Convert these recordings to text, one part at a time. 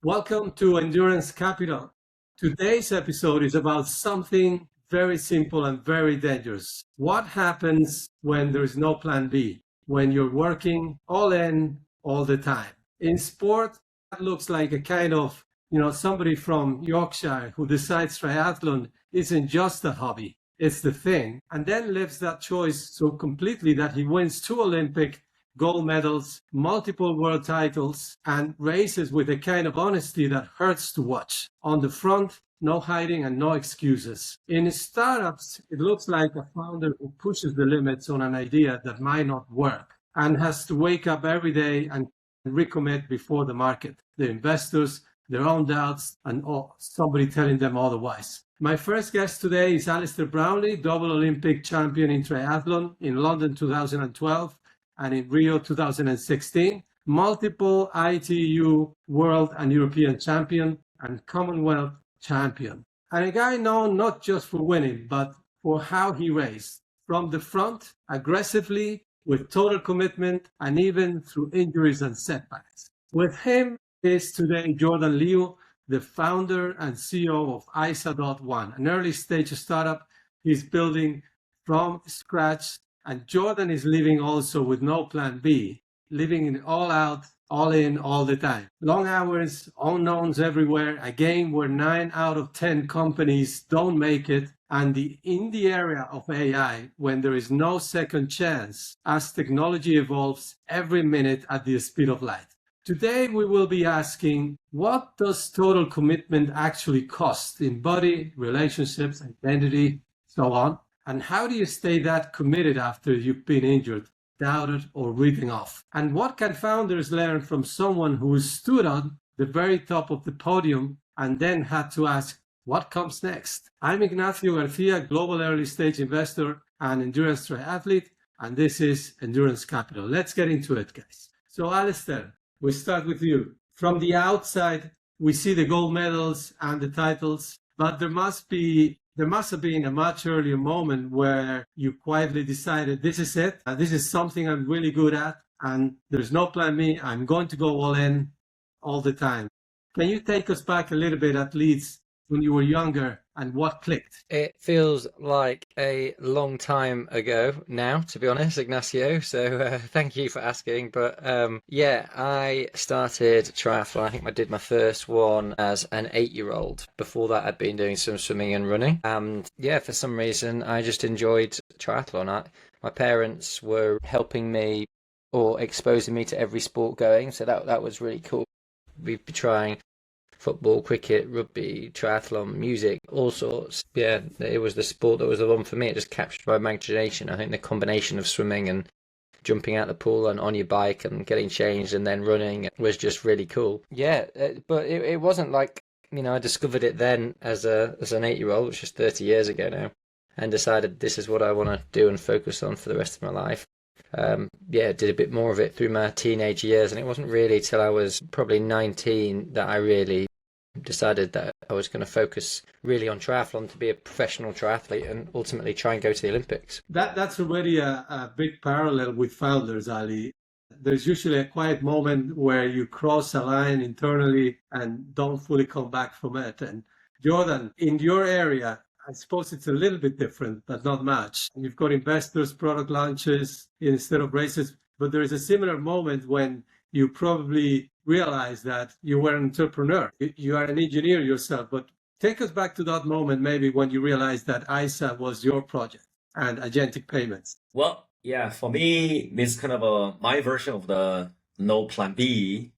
Welcome to Endurance Capital. Today's episode is about something very simple and very dangerous. What happens when there is no plan B? When you're working all in all the time? In sport, that looks like a kind of, somebody from Yorkshire who decides triathlon isn't just a hobby, it's the thing, and then lives that choice so completely that he wins 2 Olympic gold medals, multiple world titles, and races with a kind of honesty that hurts to watch. On the front, no hiding and no excuses. In startups, it looks like a founder who pushes the limits on an idea that might not work and has to wake up every day and recommit before the market, the investors, their own doubts, and somebody telling them otherwise. My first guest today is Alistair Brownlee, double Olympic champion in triathlon in London 2012, and in Rio 2016, multiple ITU world and European champion and Commonwealth champion. And a guy known not just for winning, but for how he raced. From the front, aggressively, with total commitment, and even through injuries and setbacks. With him is today Jordan Liu, the founder and CEO of ISA.1, an early stage startup he's building from scratch. And Jordan is living also with no plan B, living in all out, all in, all the time. Long hours, unknowns everywhere, a game where 9 out of 10 companies don't make it. And in the area of AI, when there is no second chance, as technology evolves every minute at the speed of light. Today, we will be asking, what does total commitment actually cost in body, relationships, identity, so on? And how do you stay that committed after you've been injured, doubted, or written off? And what can founders learn from someone who stood on the very top of the podium and then had to ask, what comes next? I'm Ignacio Garcia, global early stage investor and endurance triathlete, and this is Endurance Capital. Let's get into it, guys. So, Alistair, we start with you. From the outside, we see the gold medals and the titles, but there must have been a much earlier moment where you quietly decided, this is it, this is something I'm really good at, and there's no plan B, I'm going to go all in all the time. Can you take us back a little bit, at least, when you were younger, and what clicked? It feels like a long time ago now, to be honest, Ignacio. So thank you for asking. But yeah, I started triathlon. I think I did my first one as an 8-year-old. Before that, I'd been doing some swimming and running. And yeah, for some reason, I just enjoyed triathlon. My parents were helping me or exposing me to every sport going. So that was really cool. We'd be trying football, cricket, rugby, triathlon, music, all sorts. Yeah, it was the sport that was the one for me. It just captured my imagination. I think the combination of swimming and jumping out the pool and on your bike and getting changed and then running was just really cool. Yeah, but it wasn't like, I discovered it then as an 8-year-old, which is 30 years ago now, and decided this is what I want to do and focus on for the rest of my life. Yeah, did a bit more of it through my teenage years, and it wasn't really till I was probably 19 that I really decided that I was going to focus really on triathlon to be a professional triathlete and ultimately try and go to the Olympics. That's already a big parallel with founders, Ali. There's usually a quiet moment where you cross a line internally and don't fully come back from it. And Jordan, in your area, I suppose it's a little bit different, but not much. You've got investors, product launches instead of races, but there is a similar moment when you probably realize that you were an entrepreneur. You are an engineer yourself, but take us back to that moment maybe when you realized that ISA was your project and agentic payments. Well, yeah, for me, this kind of my version of the no plan B.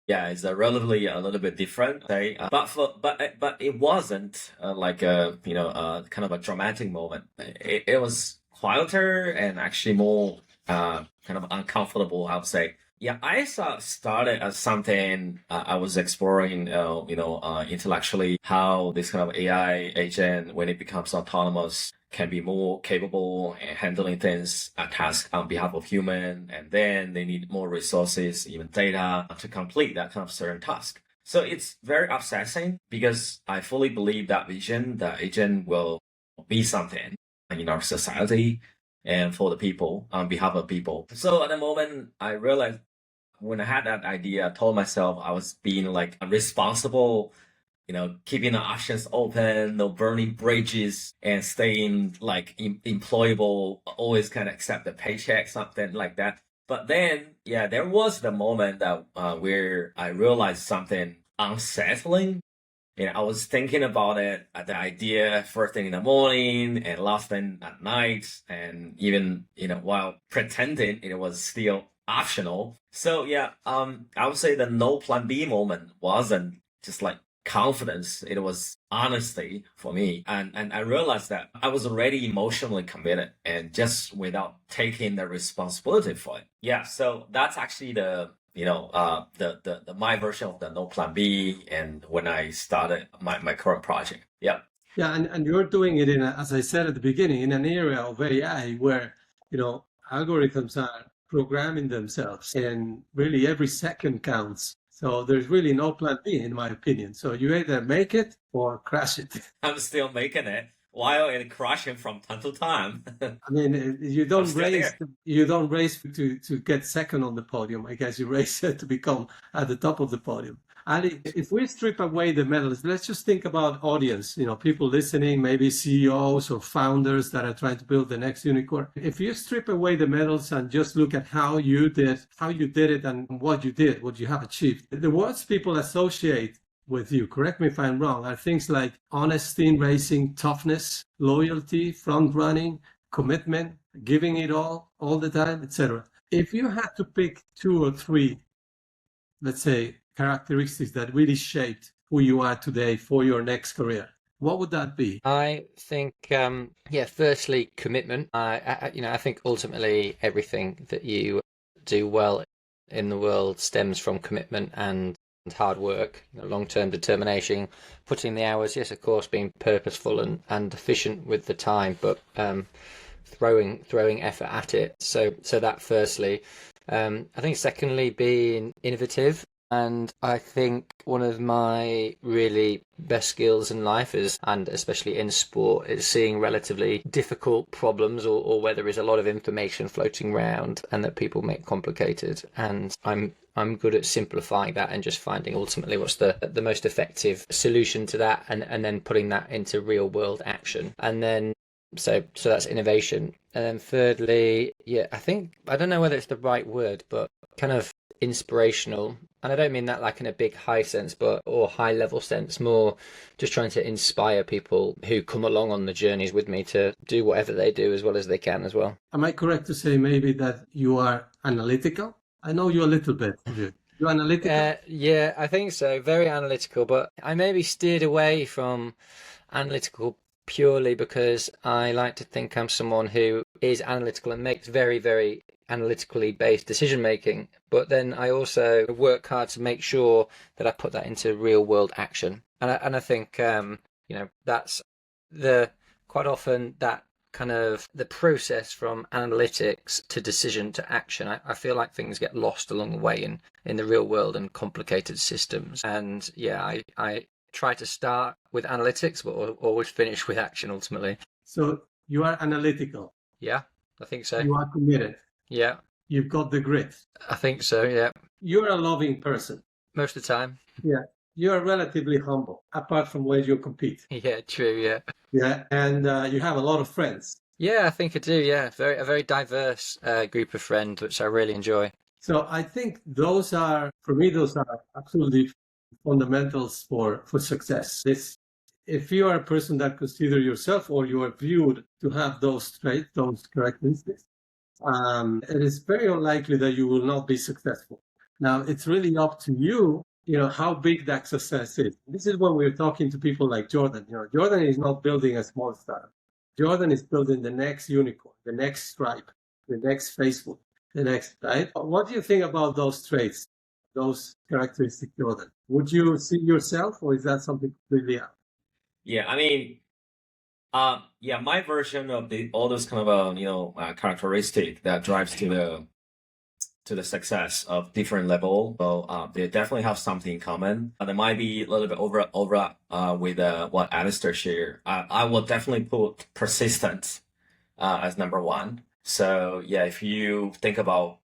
Yeah, it's relatively a little bit different, say, but it wasn't like a kind of a dramatic moment. It was quieter and actually more kind of uncomfortable, I would say. Yeah, I started as something I was exploring, intellectually, how this kind of AI agent, when it becomes autonomous, can be more capable in handling things, a task on behalf of human, and then they need more resources, even data, to complete that kind of certain task. So it's very obsessing because I fully believe that vision, the agent will be something in our society and for the people, on behalf of people. So at the moment, I realized when I had that idea, I told myself I was being like responsible, keeping the options open, no burning bridges, and staying like employable, always kind of accept the paycheck, something like that. But then, yeah, there was the moment that where I realized something unsettling. I was thinking about it, the idea first thing in the morning and last thing at night, and even, while pretending it was still optional. So yeah, I would say the no plan B moment wasn't just like confidence. It was honesty for me. And I realized that I was already emotionally committed and just without taking the responsibility for it. Yeah. So that's actually the my version of the no plan B, and when I started my current project. Yeah. Yeah, and you're doing it as I said at the beginning, in an area of AI where, algorithms are programming themselves and really every second counts. So there's really no plan B, in my opinion. So you either make it or crash it. I'm still making it while it crashing from time to time. I mean, you don't race to get second on the podium. I guess you race to become at the top of the podium. And if we strip away the medals, let's just think about audience, people listening, maybe CEOs or founders that are trying to build the next unicorn. If you strip away the medals and just look at how you did it and what you have achieved, the words people associate with you, correct me if I'm wrong, are things like honesty in racing, toughness, loyalty, front running, commitment, giving it all the time, etc. If you had to pick 2 or 3, let's say, characteristics that really shaped who you are today for your next career, what would that be? I think, firstly, commitment. I think ultimately everything that you do well in the world stems from commitment and hard work, long-term determination, putting the hours, yes, of course, being purposeful and efficient with the time, but throwing effort at it. So that firstly. I think secondly, being innovative. And I think one of my really best skills in life is, and especially in sport, is seeing relatively difficult problems or where there is a lot of information floating around and that people make complicated. And I'm good at simplifying that and just finding ultimately what's the most effective solution to that, and then putting that into real world action. And then so that's innovation. And then thirdly, I don't know whether it's the right word, but kind of inspirational. And I don't mean that like in a big high sense, or high level sense, more just trying to inspire people who come along on the journeys with me to do whatever they do as well as they can as well. Am I correct to say maybe that you are analytical? I know you a little bit. You're analytical? Yeah, I think so. Very analytical, but I maybe steered away from analytical purely because I like to think I'm someone who is analytical and makes very, very analytically based decision making, but then I also work hard to make sure that I put that into real world action. And I think that's quite often that kind of the process from analytics to decision to action. I feel like things get lost along the way in the real world and complicated systems. And yeah, I try to start with analytics, but always finish with action ultimately. So you are analytical. Yeah, I think so. You are committed. Yeah. You've got the grit. I think so, yeah. You're a loving person. Most of the time. Yeah. You're relatively humble, apart from where you compete. Yeah, true, yeah. Yeah, and you have a lot of friends. Yeah, I think I do, yeah. A very diverse group of friends, which I really enjoy. So I think those are absolutely fundamentals for success. If you are a person that consider yourself or you are viewed to have those traits, those characteristics, it is very unlikely that you will not be successful. Now, it's really up to you, how big that success is. This is when we're talking to people like Jordan. Jordan is not building a small startup. Jordan is building the next unicorn, the next Stripe, the next Facebook, the next, right? What do you think about those traits, those characteristics, Jordan? Would you see yourself, or is that something completely out? Yeah, I mean, my version of all those kind of characteristic that drives to the success of different level. So they definitely have something in common. There might be a little bit overlap with what Alistair shared. I will definitely put persistence as number one. So yeah, if you think about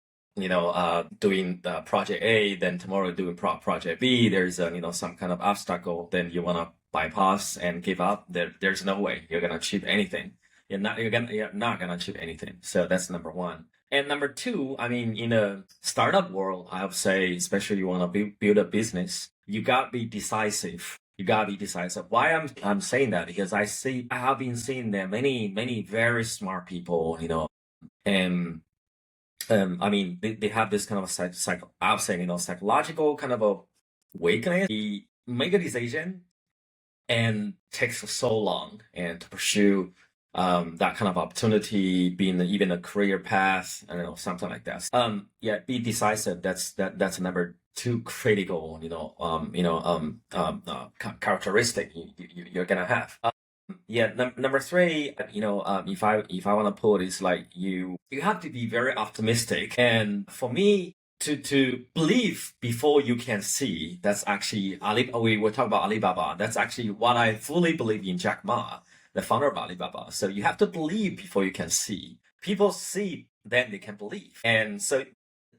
doing project A, then tomorrow doing project B, there's some kind of obstacle, then you want to bypass and give up. There's no way you're gonna achieve anything. You're not gonna achieve anything. So that's number one. And number two, I mean, in a startup world, I would say, especially you want to build a business, you gotta be decisive. You gotta be decisive. Why I'm saying that? Because I have been seeing there many very smart people, and I mean, they have this kind of psychological kind of a awakening. They make a decision and takes so long and to pursue that kind of opportunity, being even a career path, I don't know, something like that. Be decisive. That's number two critical, characteristic you're gonna have. Number three, if I want to put, is like you have to be very optimistic. And for me, to believe before you can see, that's actually we were talking about Alibaba. That's actually what I fully believe in Jack Ma, the founder of Alibaba. So you have to believe before you can see. People see, then they can believe. And so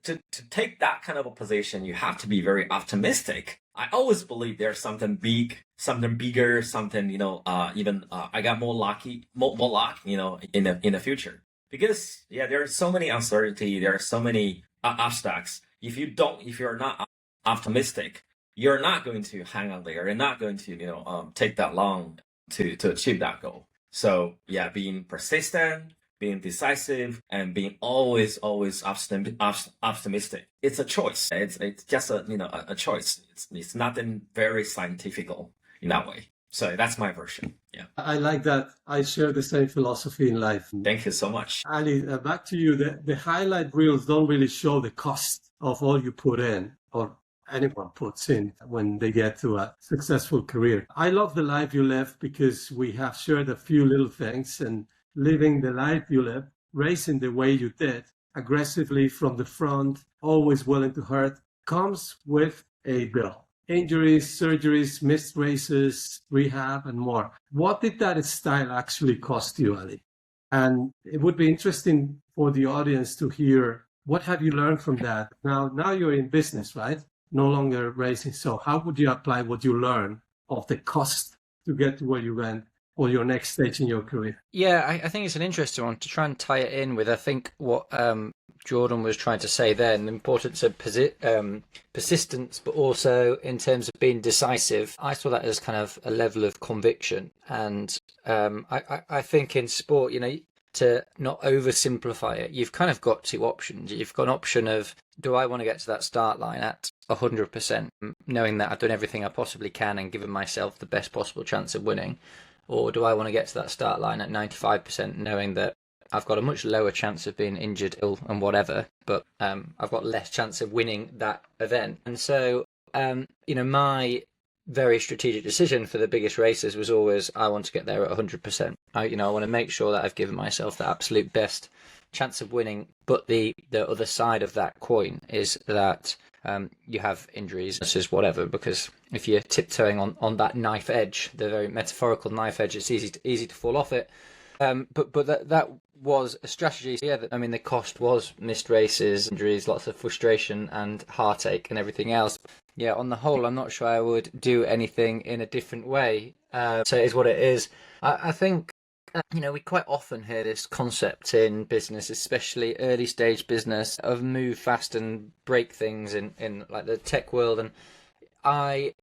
to take that kind of a position, you have to be very optimistic. I always believe there's something big, something bigger, something, even I got more luck, in the future. Because there are so many uncertainty, there are so many obstacles. If you're not optimistic, you're not going to hang on there. You're not going to, take that long to achieve that goal. So being persistent, being decisive, and being always optimistic. It's a choice. It's just a choice. It's nothing very scientific in that way. So that's my version. Yeah. I like that. I share the same philosophy in life. Thank you so much. Ali, back to you. The highlight reels don't really show the cost of all you put in, or anyone puts in when they get to a successful career. I love the life you live because we have shared a few little things, and living the life you live, racing the way you did, aggressively from the front, always willing to hurt, comes with a bill. Injuries, surgeries, missed races, rehab, and more. What did that style actually cost you, Ali? And it would be interesting for the audience to hear, what have you learned from that? Now you're in business, right? No longer racing. So how would you apply what you learned of the cost to get to where you went, or your next stage in your career? Yeah, I think it's an interesting one to try and tie it in with, I think, what Jordan was trying to say there, and the importance of persistence, but also in terms of being decisive. I saw that as kind of a level of conviction. And I think in sport, to not oversimplify it, you've kind of got two options. You've got an option of, do I want to get to that start line at 100%, knowing that I've done everything I possibly can and given myself the best possible chance of winning? Or do I want to get to that start line at 95%, knowing that I've got a much lower chance of being injured, ill, and whatever, but I've got less chance of winning that event? And so, my very strategic decision for the biggest races was always, I want to get there at 100%. I want to make sure that I've given myself the absolute best chance of winning. But the other side of that coin is that you have injuries, this is whatever, because if you're tiptoeing on that knife edge, the very metaphorical knife edge, it's easy to fall off it. But that was a strategy. The cost was missed races, injuries, lots of frustration and heartache and everything else. Yeah, on the whole, I'm not sure I would do anything in a different way. So it is what it is. I think, we quite often hear this concept in business, especially early stage business, of move fast and break things in like the tech world. And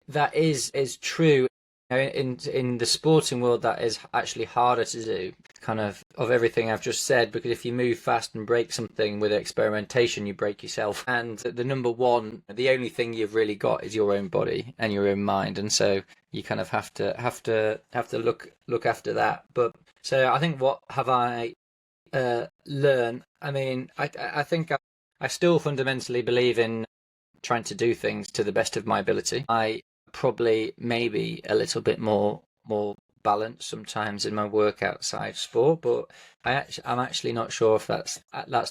that is true. In the sporting world, that is actually harder to do, kind of everything I've just said, because if you move fast and break something with experimentation, you break yourself. And the number one, the only thing you've really got is your own body and your own mind, and so you kind of have to look after that. But so I think, what have I learned? I think I still fundamentally believe in trying to do things to the best of my ability. I probably maybe a little bit more balanced sometimes in my work outside sport, but I'm actually not sure if that's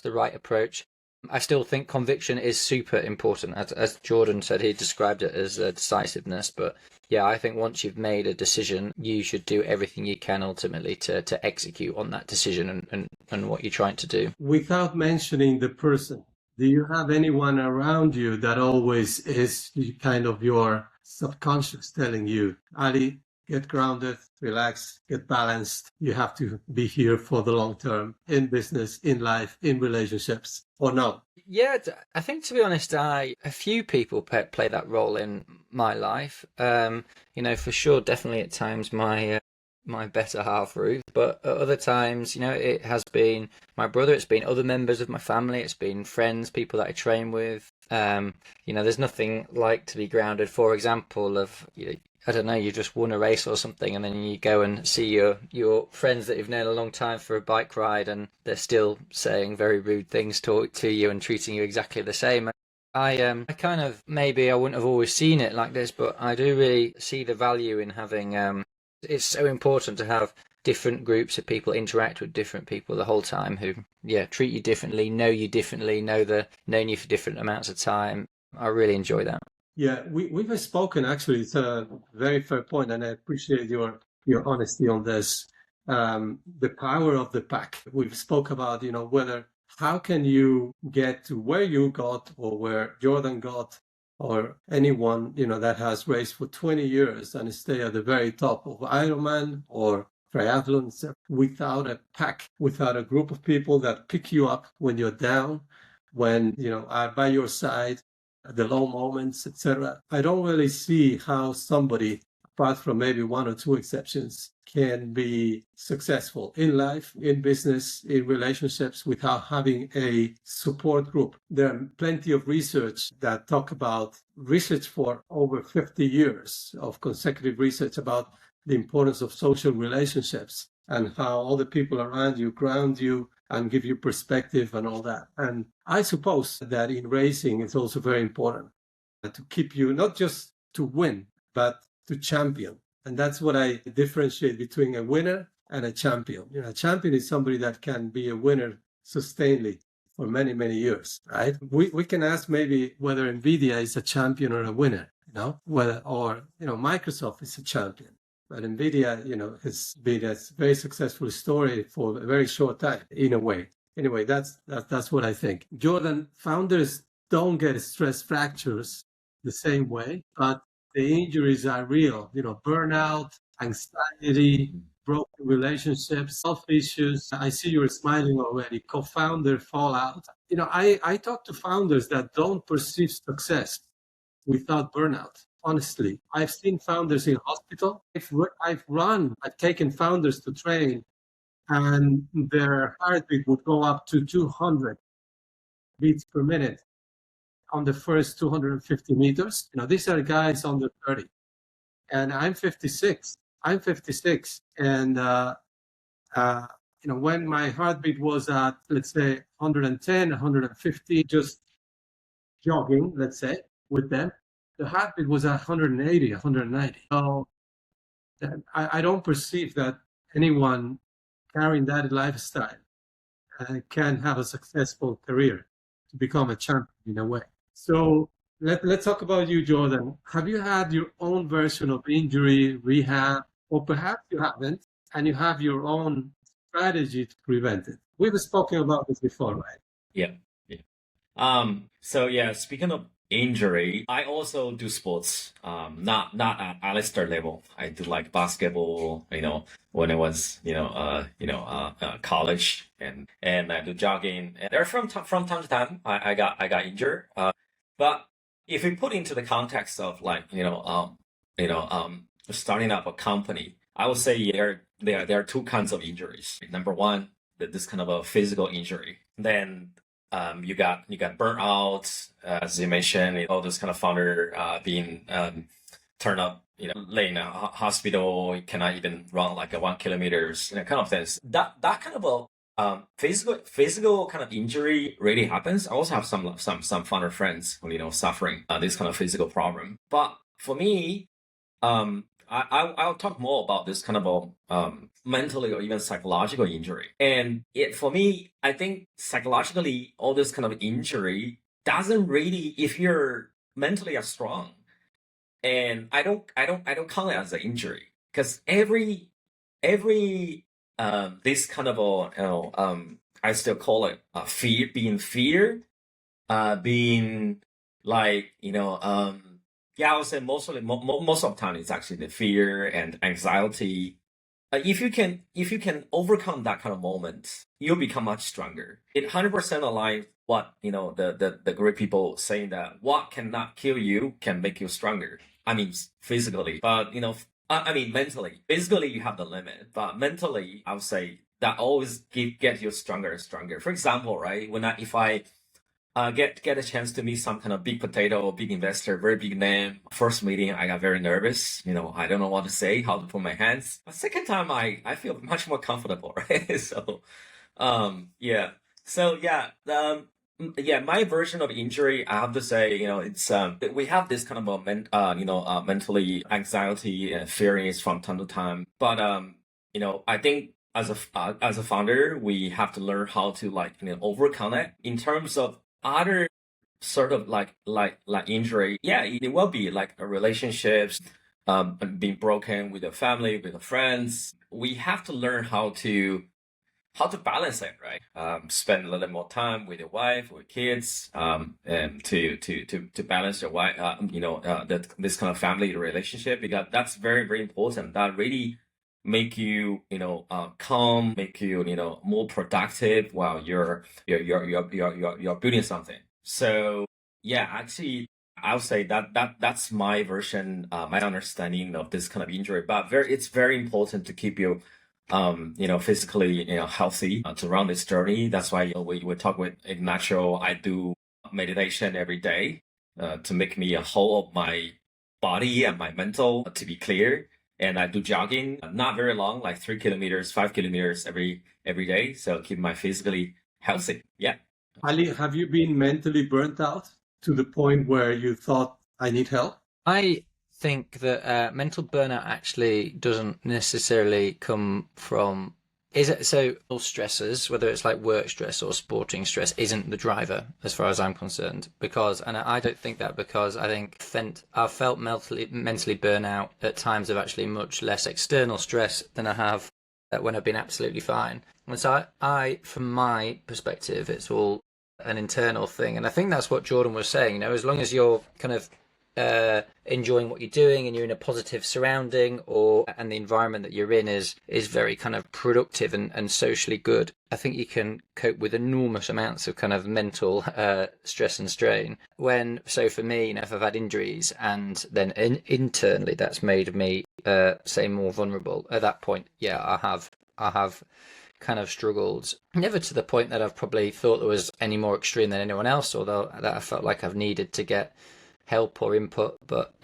the right approach. I still think conviction is super important, as Jordan said. He described it as decisiveness, but I think once you've made a decision, you should do everything you can ultimately to execute on that decision and what you're trying to do. Without mentioning the person, Do you have anyone around you that always is kind of your subconscious telling you, Ali, get grounded, relax, get balanced. You have to be here for the long term in business, in life, in relationships, or no? Yeah, I think to be honest, a few people play that role in my life. For sure, definitely at times my better half Ruth, but at other times, it has been my brother, it's been other members of my family, it's been friends, people that I train with. There's nothing like to be grounded. For example, I don't know, you just won a race or something, and then you go and see your friends that you've known a long time for a bike ride, and they're still saying very rude things to you and treating you exactly the same. I kind of, maybe I wouldn't have always seen it like this, but I do really see the value in having. It's so important to have different groups of people interact with different people the whole time who, treat you differently, know you differently, known you for different amounts of time. I really enjoy that. Yeah, we've spoken actually. It's a very fair point, and I appreciate your honesty on this. The power of the pack. We've spoke about, whether how can you get to where you got or where Jordan got or anyone, that has raced for 20 years and stay at the very top of Ironman or triathlons without a pack, without a group of people that pick you up when you're down, when, are by your side at the low moments, etc. I don't really see how somebody, apart from maybe one or two exceptions, can be successful in life, in business, in relationships without having a support group. There are plenty of research that talk about research for over 50 years of consecutive research about the importance of social relationships and how all the people around you ground you and give you perspective and all that. And I suppose that in racing, it's also very important to keep you not just to win, but to champion. And that's what I differentiate between a winner and a champion. A champion is somebody that can be a winner sustainedly for many, many years, right? We can ask maybe whether NVIDIA is a champion or a winner, Microsoft is a champion. But NVIDIA, has been a very successful story for a very short time, in a way. Anyway, that's what I think. Jordan, founders don't get stress fractures the same way, but the injuries are real. Burnout, anxiety, broken relationships, health issues. I see you're smiling already. Co-founder fallout. I talk to founders that don't perceive success without burnout. Honestly, I've seen founders in hospital. I've taken founders to train, and their heartbeat would go up to 200 beats per minute on the first 250 meters. These are guys under 30, and I'm 56. And when my heartbeat was at, let's say, 110, 150, just jogging, let's say, with them, the heartbeat was at 180, 190. So I don't perceive that anyone carrying that lifestyle can have a successful career to become a champion in a way. So let's talk about you, Jordan. Have you had your own version of injury, rehab, or perhaps you haven't, and you have your own strategy to prevent it? We've spoken about this before, right? Yeah. So speaking of injury, I also do sports. Not at Alistair level. I do like basketball. When I was college, and I do jogging. And there from time to time, I got injured. But if we put into the context of starting up a company, I would say there are two kinds of injuries. Number one, this kind of a physical injury. Then you got burnout, as you mentioned, all this kind of founder being turned up, lay in a hospital, you cannot even run like 1 kilometers, kind of things. That kind of a physical kind of injury really happens. I also have some founder friends who suffering this kind of physical problem. But for me, I'll talk more about this kind of a mentally or even psychological injury. And for me, I think psychologically, all this kind of injury doesn't really, if you're mentally strong, and I don't count it as an injury, because every this kind of I still call it fear being like, yeah, I would say most of the time it's actually the fear and anxiety. If you can overcome that kind of moment, you'll become much stronger. It 100% aligns what, the great people saying that what cannot kill you can make you stronger. I mean, physically, but, I mean, mentally. Physically, you have the limit, but mentally, I would say that always get you stronger and stronger. For example, right, if I get a chance to meet some kind of big potato, big investor, very big name. First meeting, I got very nervous. I don't know what to say, how to put my hands. But second time, I feel much more comfortable, right? So, yeah. So yeah, yeah. My version of injury, I have to say, it's we have this kind of mentally anxiety and fearings from time to time. But I think as a founder, we have to learn how to overcome it in terms of other sort of like injury. Yeah, it will be like relationships being broken with your family, with your friends. We have to learn how to balance it, right? Spend a little more time with your wife, with kids, and to balance your wife, this kind of family relationship, because that's very, very important. That really make you, calm, make you, more productive while you're building something. So yeah, actually, I'll say that's my version, my understanding of this kind of injury. But it's very important to keep you, physically, healthy to run this journey. That's why we talk with Ignacio. I do meditation every day to make me a whole of my body and my mental to be clear. And I do jogging, not very long, like 3 kilometers, 5 kilometers every day. So keep my physically healthy. Yeah. Ali, have you been mentally burnt out to the point where you thought, I need help? I think that mental burnout actually doesn't necessarily come from all stressors, whether it's like work stress or sporting stress, isn't the driver as far as I'm concerned. And I don't think that, because I think I've felt mentally burnout at times of actually much less external stress than I have when I've been absolutely fine. And so from my perspective, it's all an internal thing. And I think that's what Jordan was saying, as long as you're kind of enjoying what you're doing and you're in a positive surrounding, and the environment that you're in is very kind of productive and socially good, I think you can cope with enormous amounts of kind of mental stress and strain. So for me, if I've had injuries and then internally that's made me say more vulnerable, at that point, yeah, I have kind of struggled, never to the point that I've probably thought there was any more extreme than anyone else, although that I felt like I've needed to get help or input. But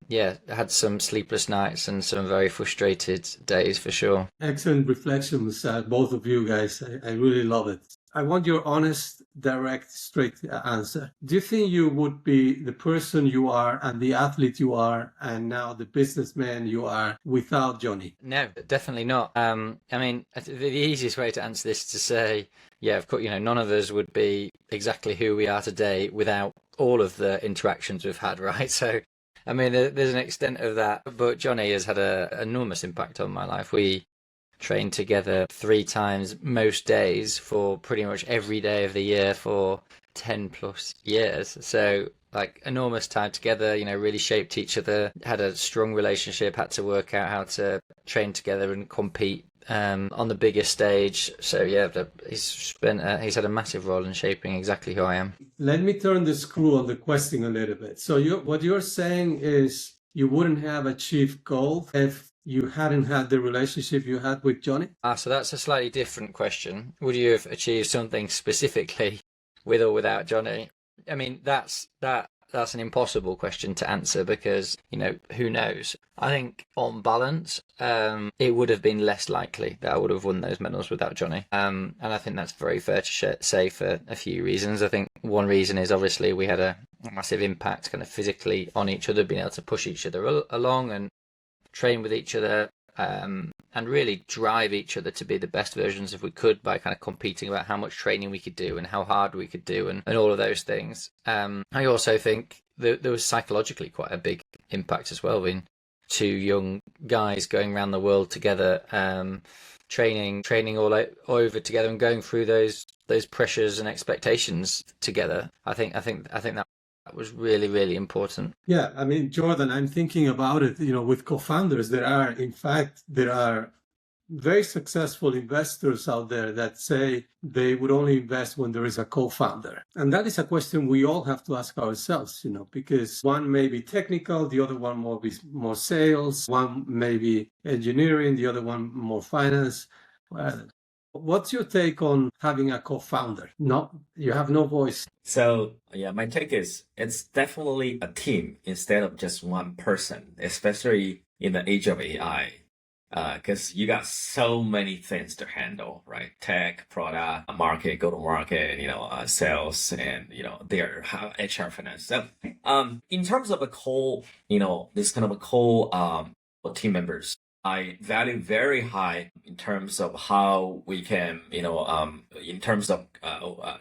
yeah, I had some sleepless nights and some very frustrated days for sure. Excellent reflections, both of you guys. I really love it. I want your honest, direct, straight answer. Do you think you would be the person you are and the athlete you are and now the businessman you are without Johnny? No, definitely not. I mean, the easiest way to answer this is to say, yeah, of course, none of us would be exactly who we are today without all of the interactions we've had, right? So, I mean, there's an extent of that, but Johnny has had an enormous impact on my life. We trained together 3 times most days for pretty much every day of the year for 10 plus years. So like enormous time together, really shaped each other, had a strong relationship, had to work out how to train together and compete on the biggest stage. So yeah, he's had a massive role in shaping exactly who I am. Let me turn the screw on the question a little bit. So what you're saying is you wouldn't have achieved gold if you hadn't had the relationship you had with Johnny? So that's a slightly different question. Would you have achieved something specifically with or without Johnny? I mean, that's an impossible question to answer because, who knows? I think on balance, it would have been less likely that I would have won those medals without Johnny. And I think that's very fair to say for a few reasons. I think one reason is obviously we had a massive impact kind of physically on each other, being able to push each other along and train with each other, and really drive each other to be the best versions if we could by kind of competing about how much training we could do and how hard we could do and all of those things. I also think there was psychologically quite a big impact as well, being 2 young guys going around the world together, training all over together and going through those pressures and expectations together. I think that was really, really important. Yeah, I mean, Jordan, I'm thinking about it, with co-founders, there are very successful investors out there that say they would only invest when there is a co-founder. And that is a question we all have to ask ourselves, because one may be technical, the other one more sales, one may be engineering, the other one more finance. What's your take on having a co-founder? No, you have no voice. So yeah, my take is it's definitely a team instead of just one person, especially in the age of AI. Because you got so many things to handle, right? Tech, product, market, go to market, sales, and their HR, finance. So, in terms of this kind of team members, I value very high in terms of how we can, in terms of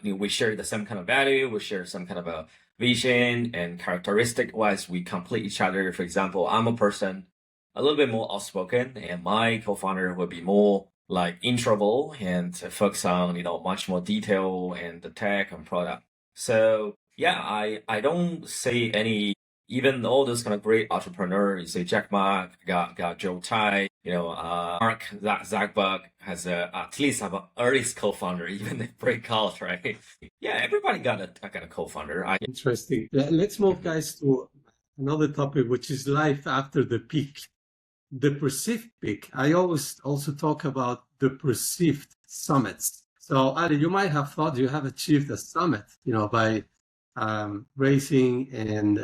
we share the same kind of value, we share some kind of a vision, and characteristic wise, we complete each other. For example, I'm a person a little bit more outspoken, and my co-founder would be more like introvert and focus on much more detail and the tech and product. So yeah, I don't say any, even all those kind of great entrepreneurs. You say Jack Ma, got Joe Tsai, Mark Zuckerberg has at least have an early co-founder, even they break out, right? Yeah, everybody got a co-founder. Interesting. Let's move, guys, to another topic, which is life after the peak. The perceived peak. I always also talk about the perceived summits. So, Ali, you might have thought you have achieved a summit, by racing and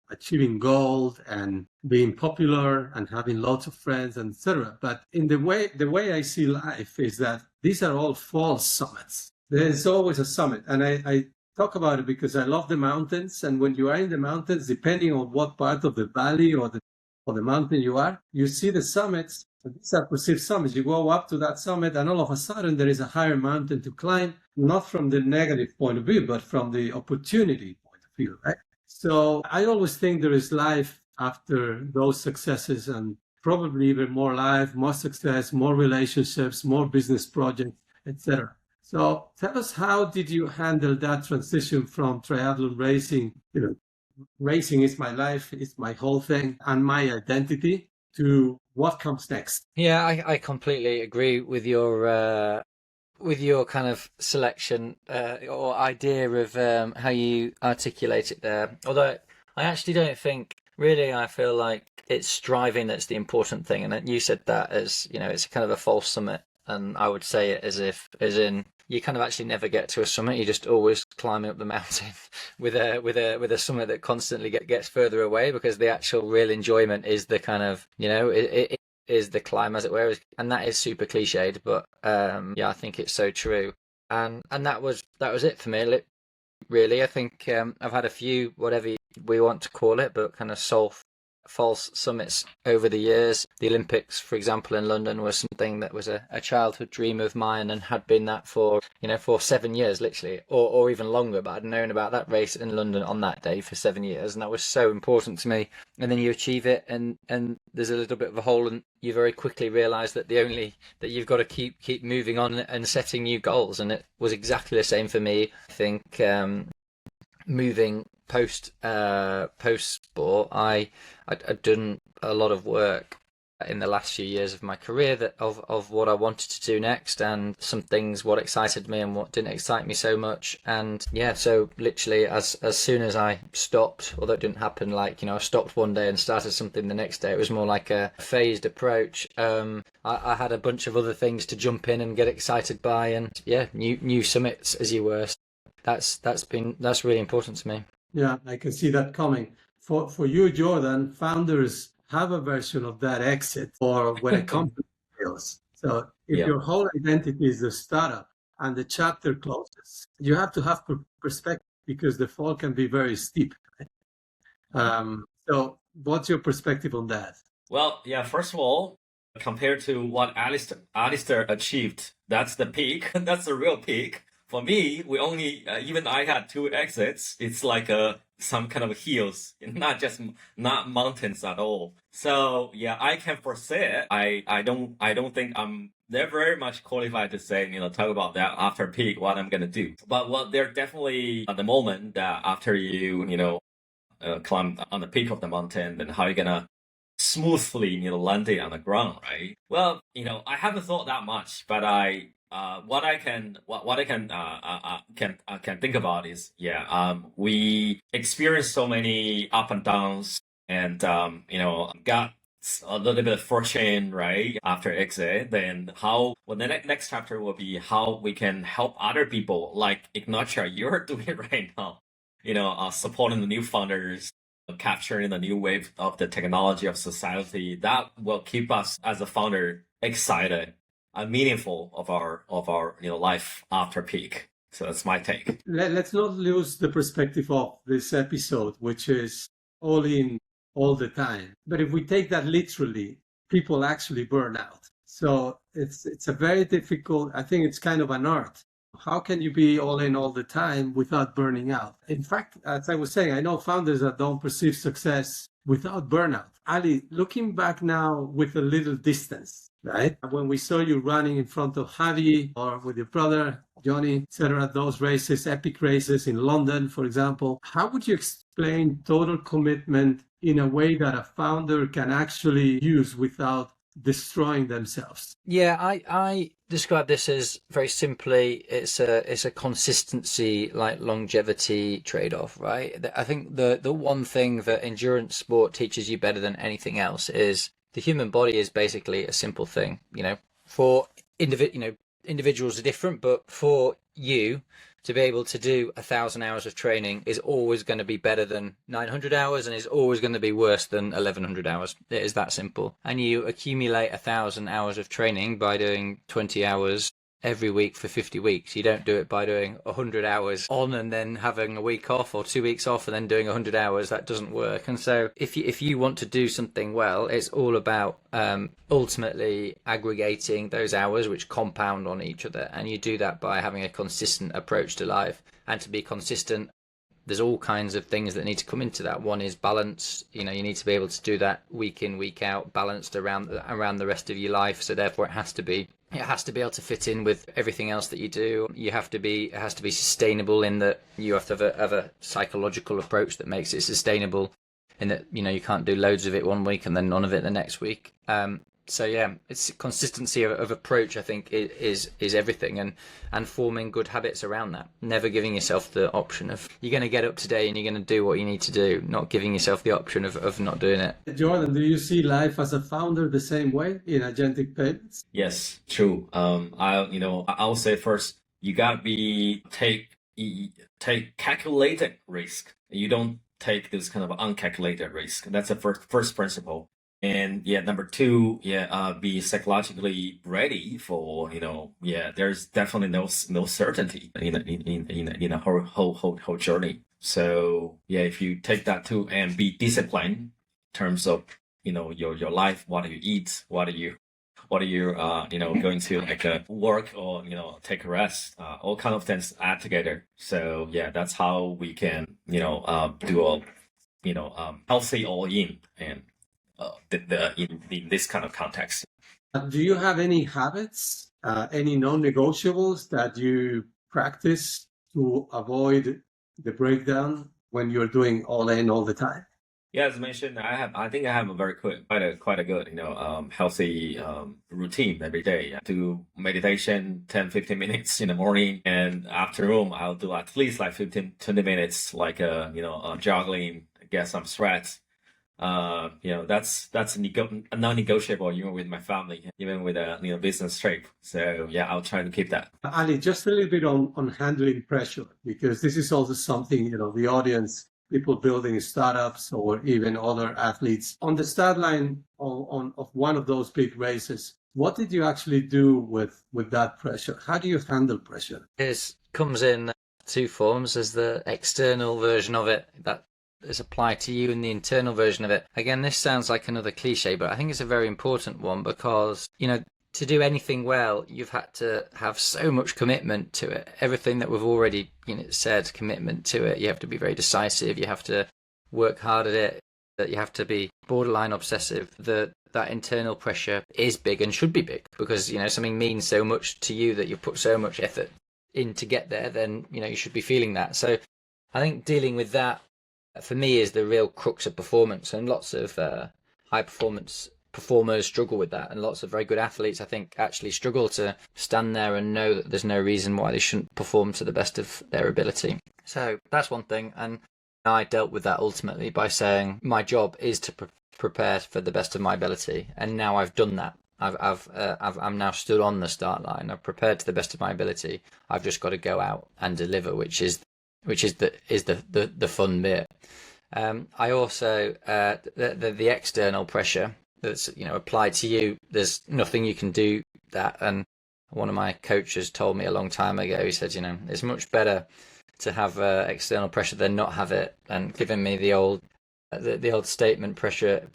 achieving gold and being popular and having lots of friends, and etc. But in the way I see life is that these are all false summits. There's always a summit, and I talk about it because I love the mountains. And when you are in the mountains, depending on what part of the valley or the mountain you are, you see the summits. These are perceived summits. You go up to that summit, and all of a sudden there is a higher mountain to climb, not from the negative point of view, but from the opportunity point of view, right? So I always think there is life after those successes, and probably even more life, more success, more relationships, more business projects, etc. So tell us, how did you handle that transition from triathlon racing, racing is my life, it's my whole thing and my identity, to what comes next? Yeah, I completely agree with your kind of selection or idea of how you articulate it there. Although I actually don't think, really, I feel like it's striving that's the important thing. And you said that as, it's kind of a false summit. And I would say it as in you kind of actually never get to a summit. You just always climbing up the mountain with a summit that constantly gets further away, because the actual real enjoyment is the kind of, it is the climb, as it were. And that is super cliched, but I think it's so true. And that was it for me. Really, I think I've had a few, whatever we want to call it, but kind of false summits over the years. The Olympics, for example, in London was something that was a childhood dream of mine, and had been that for 7 years, literally, or even longer. But I'd known about that race in London on that day for 7 years, and that was so important to me. And then you achieve it, and there's a little bit of a hole, and you very quickly realise that that you've got to keep moving on and setting new goals. And it was exactly the same for me. I think moving post sport, I'd done a lot of work in the last few years of my career of what I wanted to do next, and some things, what excited me and what didn't excite me so much. And yeah, so literally as soon as I stopped, although it didn't happen like, I stopped one day and started something the next day, it was more like a phased approach. I had a bunch of other things to jump in and get excited by, and yeah, new summits, as you were. That's really important to me. Yeah, I can see that coming. For you, Jordan, founders have a version of that exit, or when a company fails. So if your whole identity is the startup and the chapter closes, you have to have perspective, because the fall can be very steep. So what's your perspective on that? Well, yeah, first of all, compared to what Alistair achieved, that's the peak. That's the real peak. For me, we only, even I had 2 exits. It's like some kind of hills, not mountains at all. So yeah, I can foresee it. I don't think they're very much qualified to say, talk about that after peak, what I'm gonna do. But well, they're definitely at the moment that after climb on the peak of the mountain, then how you gonna smoothly, land it on the ground, right? Well, I haven't thought that much, but what I can think about is, we experienced so many up and downs, and got a little bit of fortune, right, after exit. Then the next chapter will be how we can help other people, like Ignatia, you're doing right now. Supporting the new founders, capturing the new wave of the technology of society. That will keep us as a founder excited and meaningful of our life after peak. So that's my take. Let's not lose the perspective of this episode, which is all in all the time. But if we take that literally, people actually burn out. So it's a very difficult, I think it's kind of an art. How can you be all in all the time without burning out? In fact, as I was saying, I know founders that don't perceive success without burnout. Ali, looking back now with a little distance, right? When we saw you running in front of Javi or with your brother, Johnny, etc., those races, epic races in London, for example, how would you explain total commitment in a way that a founder can actually use without destroying themselves? Yeah, I describe this as very simply, it's a consistency, like longevity trade-off, right? I think the one thing that endurance sport teaches you better than anything else is the human body is basically a simple thing. For individuals are different, but for you to be able to do 1,000 hours of training is always going to be better than 900 hours and is always going to be worse than 1,100 hours. It is that simple. And you accumulate 1,000 hours of training by doing 20 hours every week for 50 weeks. You don't do it by doing 100 hours on and then having a week off, or 2 weeks off and then doing 100 hours. That doesn't work. And so if you want to do something well, it's all about ultimately aggregating those hours which compound on each other. And you do that by having a consistent approach to life. And to be consistent, there's all kinds of things that need to come into that. One is balance. You need to be able to do that week in, week out, balanced around the rest of your life. So therefore it has to be able to fit in with everything else that you do. It has to be sustainable in that you have to have a psychological approach that makes it sustainable, in that, you can't do loads of it one week and then none of it the next week. So yeah, it's consistency of approach, I think, is everything, and forming good habits around that. Never giving yourself the option of you're going to get up today and you're going to do what you need to do, not giving yourself the option of not doing it. Jordan, do you see life as a founder the same way in agentic payments? Yes, true. I'll say first, you got to take calculated risk. You don't take this kind of uncalculated risk. That's the first principle. And number two, be psychologically ready for, there's definitely no certainty in a whole journey. So if you take that too, and be disciplined in terms of, your life, what do you eat, what are you going to work or, take a rest, all kind of things add together. So that's how we can, do a, healthy all in, and in this kind of context. Do you have any habits, any non-negotiables that you practice to avoid the breakdown when you're doing all in all the time? Yeah, as mentioned, I think I have a very quite a good, healthy routine every day. I do meditation 10-15 minutes in the morning, and afternoon I'll do at least like 15-20 minutes, like jogging, get some sweat. That's a non-negotiable, even with my family, even with a business trip. So I'll try to keep that. Ali, just a little bit on handling pressure, because this is also something, the audience, people building startups or even other athletes on the start line of one of those big races. What did you actually do with that pressure? How do you handle pressure? It comes in two forms. There's the external version of it that is applied to you, and the internal version of it. Again, this sounds like another cliche, but I think it's a very important one, because to do anything well, you've had to have so much commitment to it. Everything that we've already said, commitment to it. You have to be very decisive. You have to work hard at it. That you have to be borderline obsessive. That internal pressure is big and should be big, because something means so much to you that you put so much effort in to get there. Then you should be feeling that. So I think dealing with that for me is the real crux of performance, and lots of high performance performers struggle with that, and lots of very good athletes I think actually struggle to stand there and know that there's no reason why they shouldn't perform to the best of their ability. So that's one thing, and I dealt with that ultimately by saying my job is to prepare for the best of my ability, and now I've done that. I'm now stood on the start line. I've prepared to the best of my ability. I've just got to go out and deliver, which is the fun bit. I also the external pressure that's applied to you. There's nothing you can do that. And one of my coaches told me a long time ago. He said, it's much better to have external pressure than not have it. And giving me the old statement, pressure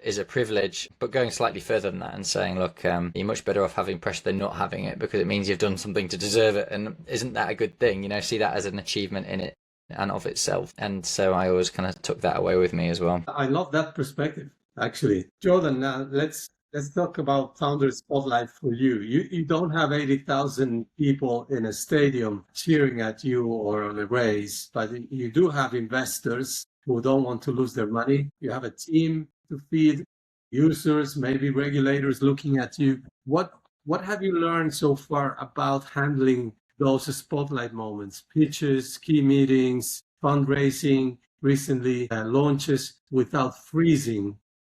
is a privilege, but going slightly further than that and saying, look, you're much better off having pressure than not having it, because it means you've done something to deserve it. And isn't that a good thing? See that as an achievement in it and of itself. And so I always kind of took that away with me as well. I love that perspective, actually. Jordan, let's talk about Founder Spotlight for you. You don't have 80,000 people in a stadium cheering at you or on a race, but you do have investors who don't want to lose their money. You have a team to feed, users, maybe regulators looking at you. What have you learned so far about handling those spotlight moments, pitches, key meetings, fundraising, recently launches, without freezing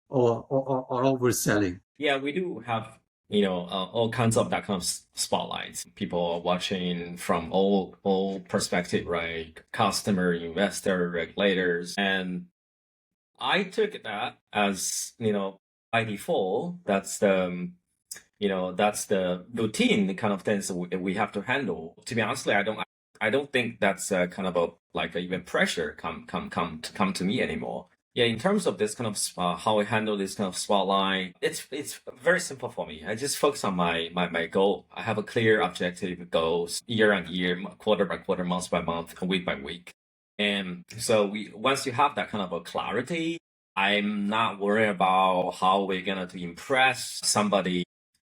or overselling? Yeah, we do have all kinds of that kind of spotlights. People are watching from all perspective, right? Customer, investor, regulators, and I took that as by default. That's the routine kind of things we have to handle. To be honest, I don't think that's kind of even pressure come to me anymore. Yeah, in terms of this kind of how I handle this kind of spotlight, it's very simple for me. I just focus on my goal. I have a clear objective goals year on year, quarter by quarter, month by month, week by week. And so once you have that kind of a clarity, I'm not worried about how we're gonna to impress somebody,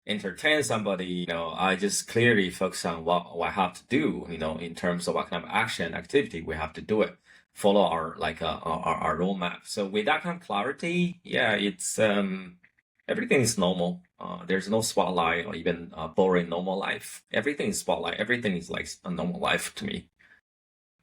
entertain somebody. I just clearly focus on what I have to do, in terms of what kind of action activity we have to do it. Follow our roadmap. So with that kind of clarity, yeah, it's everything is normal. There's no spotlight or even boring normal life. Everything is spotlight. Everything is like a normal life to me.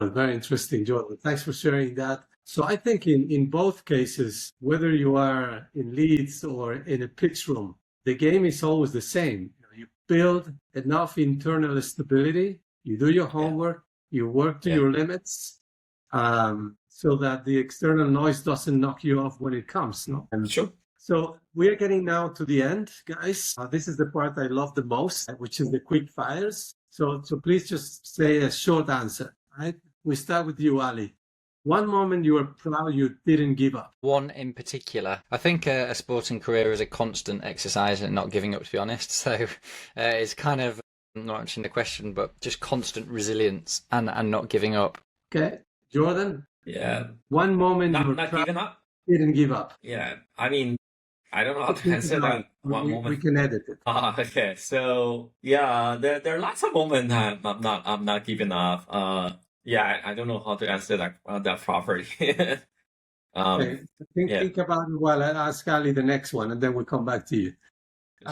Very interesting, Jordan. Thanks for sharing that. So I think in both cases, whether you are in Leeds or in a pitch room, the game is always the same. You build enough internal stability, you do your homework, you work to your limits, so that the external noise doesn't knock you off when it comes. No? Sure. So we are getting now to the end, guys. This is the part I love the most, which is the quick fires. So please just say a short answer. Right? We start with you, Ali. One moment you were proud you didn't give up. One in particular. I think a sporting career is a constant exercise and not giving up, to be honest. So it's kind of not answering the question, but just constant resilience and not giving up. Okay. Jordan? Yeah. One moment you were not proud giving up? Didn't give up. Yeah. I mean, I don't know how to answer that one moment. We can edit it. Okay. So yeah, there are lots of moments that I'm not giving up. Yeah, I don't know how to answer that properly. Okay. Think about it while I ask Ali the next one, and then we'll come back to you.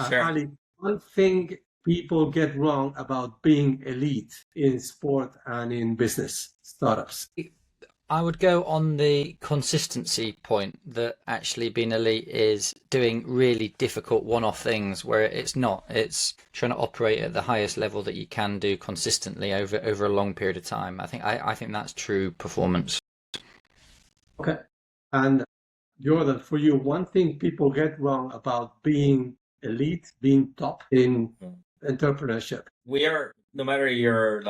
Sure. Ali, one thing people get wrong about being elite in sport and in business startups. I would go on the consistency point, that actually being elite is doing really difficult one-off things where it's trying to operate at the highest level that you can do consistently over a long period of time. I think that's true performance. Okay. And Jordan, for you, one thing people get wrong about being elite, being top in entrepreneurship. We are, no matter you're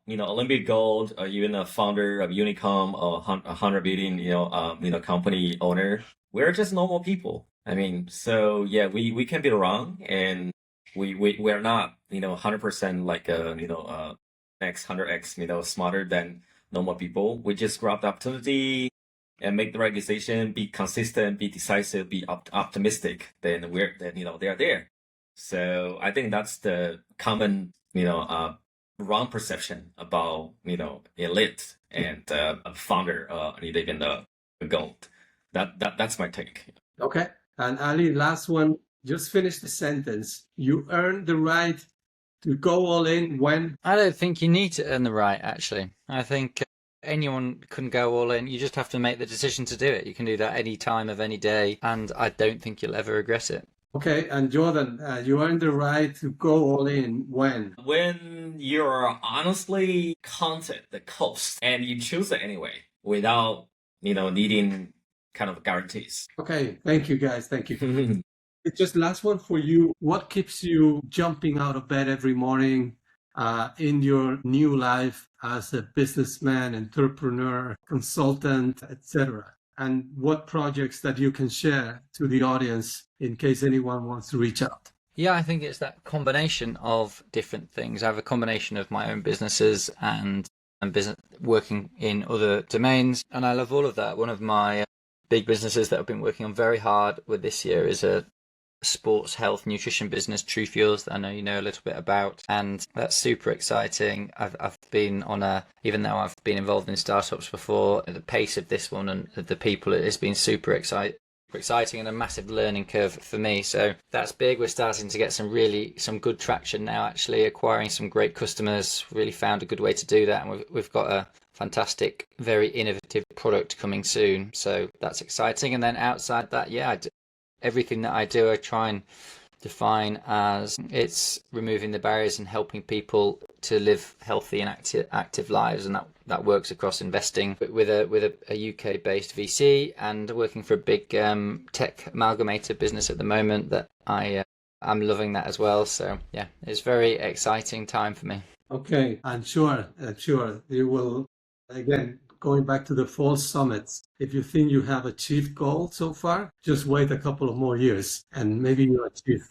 Olympic gold, or even a founder of Unicom or 100 billion company owner, we're just normal people. I mean, so yeah, we can be wrong, and we're not, 100% like, X, 100X, smarter than normal people. We just grab the opportunity and make the right decision, be consistent, be decisive, be optimistic. Then they're there. So I think that's the common, wrong perception about, elite and founder, and even the gold. That's my take. Okay. And Ali, last one, just finish the sentence. You earn the right to go all in when? I don't think you need to earn the right, actually. I think anyone can go all in. You just have to make the decision to do it. You can do that any time of any day, and I don't think you'll ever regret it. Okay, and Jordan, you earn the right to go all in when? When you're honestly counted the cost and you choose it anyway without, needing kind of guarantees. Okay, thank you guys. Thank you. It's just last one for you. What keeps you jumping out of bed every morning in your new life as a businessman, entrepreneur, consultant, etc.? And what projects that you can share to the audience in case anyone wants to reach out? Yeah, I think it's that combination of different things. I have a combination of my own businesses and business working in other domains, and I love all of that. One of my big businesses that I've been working on very hard with this year is a sports health nutrition business, True Fuels, that I know you know a little bit about, and that's super exciting. I've been on even though I've been involved in startups before, the pace of this one and the people, it has been super exciting and a massive learning curve for me. So that's big. We're starting to get some good traction now, actually acquiring some great customers. Really found a good way to do that, and we've got a fantastic, very innovative product coming soon. So that's exciting. And then outside that, everything that I do, I try and define as it's removing the barriers and helping people to live healthy and active lives, and that works across investing with a UK-based VC and working for a big tech amalgamator business at the moment that I'm loving that as well. So yeah, it's a very exciting time for me. Okay, I'm sure you will, again, going back to the fall summits, if you think you have achieved gold so far, just wait a couple of more years and maybe you achieve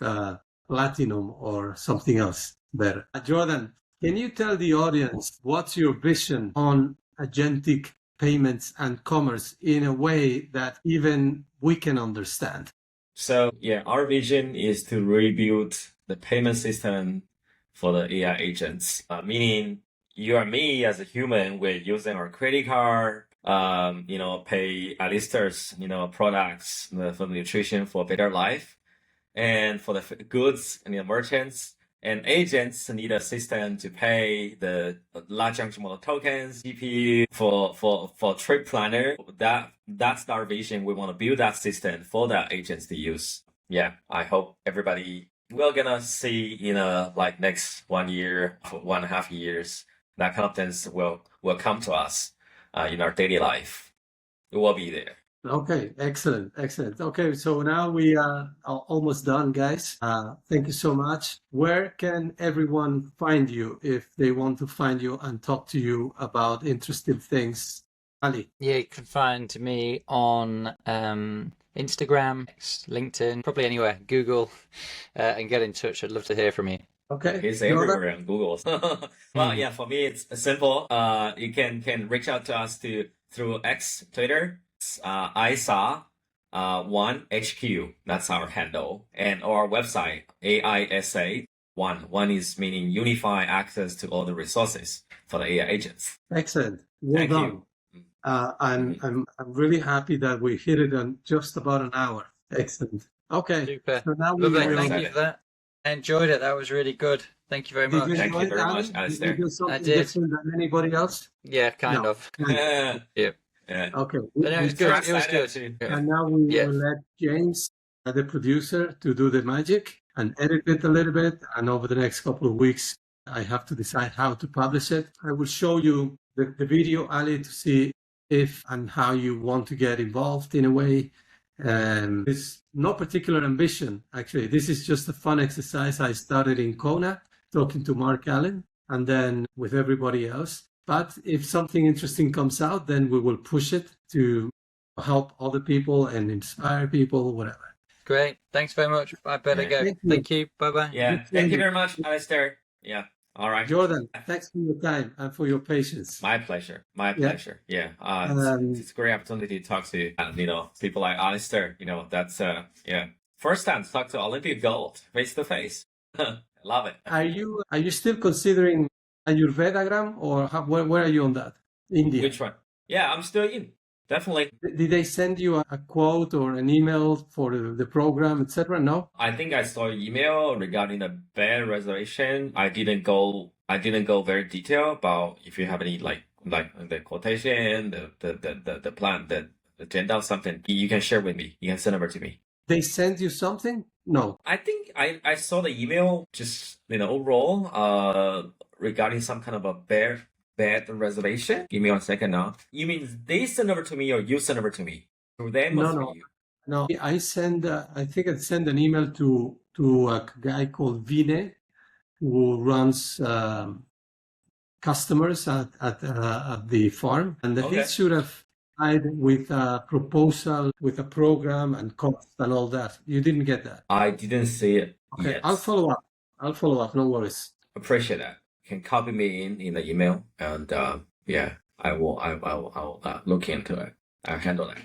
platinum or something else better. Jordan, can you tell the audience what's your vision on agentic payments and commerce in a way that even we can understand? So yeah, our vision is to rebuild the payment system for the AI agents, meaning you and me as a human, we're using our credit card, pay Alistair's, products for nutrition for better life, and for the goods and the merchants and agents need a system to pay the large language model tokens, GPU for trip planner. That's our vision. We want to build that system for the agents to use. Yeah, I hope everybody we're gonna see next 1 year, 1.5 years. That kind of things will come to us in our daily life. It will be there. Okay, excellent. Okay, so now we are almost done, guys. Thank you so much. Where can everyone find you if they want to find you and talk to you about interesting things? Ali? Yeah, you can find me on Instagram, LinkedIn, probably anywhere, Google, and get in touch. I'd love to hear from you. Okay. It's everywhere on Google. Well, yeah, for me, it's simple. You can reach out to us through X, Twitter. ISA 1HQ. That's our handle. And our website, AISA 1. 1 is meaning unify access to all the resources for the AI agents. Excellent. Well done. I'm really happy that we hit it on just about an hour. Excellent. Okay. Super. So now Thank you for that. I enjoyed it. That was really good. Thank you very much. Thank you very much, Alistair. Did you do something different than anybody else? Yeah, kind of. Yeah. Yeah. Okay. It was good. It was good. And now we will let James, the producer, to do the magic and edit it a little bit. And over the next couple of weeks, I have to decide how to publish it. I will show you the video, Ali, to see if and how you want to get involved in a way. There's no particular ambition, actually. This is just a fun exercise I started in Kona, talking to Mark Allen, and then with everybody else. But if something interesting comes out, then we will push it to help other people and inspire people, whatever. Great. Thanks very much. I better Yeah. go. Thank you. Thank you. Bye-bye. Yeah. Thank you very much, Alistair. Yeah. All right. Jordan, thanks for your time and for your patience. My pleasure. My Yeah. pleasure. Yeah. Um, It's a great opportunity to talk to, people like Alistair. That's, yeah. First time to talk to Olympic gold face to face. Love it. Are you still considering Ayurvedagram, or where are you on that? India. Which one? Yeah, I'm still in. Definitely. Did they send you a quote or an email for the program, etc.? No. I think I saw an email regarding the bed reservation. I didn't go very detailed about if you have any like the quotation, the plan, the agenda or something. You can share with me. You can send over to me. They sent you something? No. I think I saw the email just overall regarding some kind of a bed reservation. Give me 1 second now. You mean they send over to me or you send over to me? Or they must be you. No. I think I sent an email to a guy called Vine, who runs customers at the farm, and he should have tried with a proposal, with a program and cost and all that. You didn't get that. I didn't see it. Okay, yet. I'll follow up. No worries. Appreciate that. You can copy me in the email, and I will look into it. I'll handle that.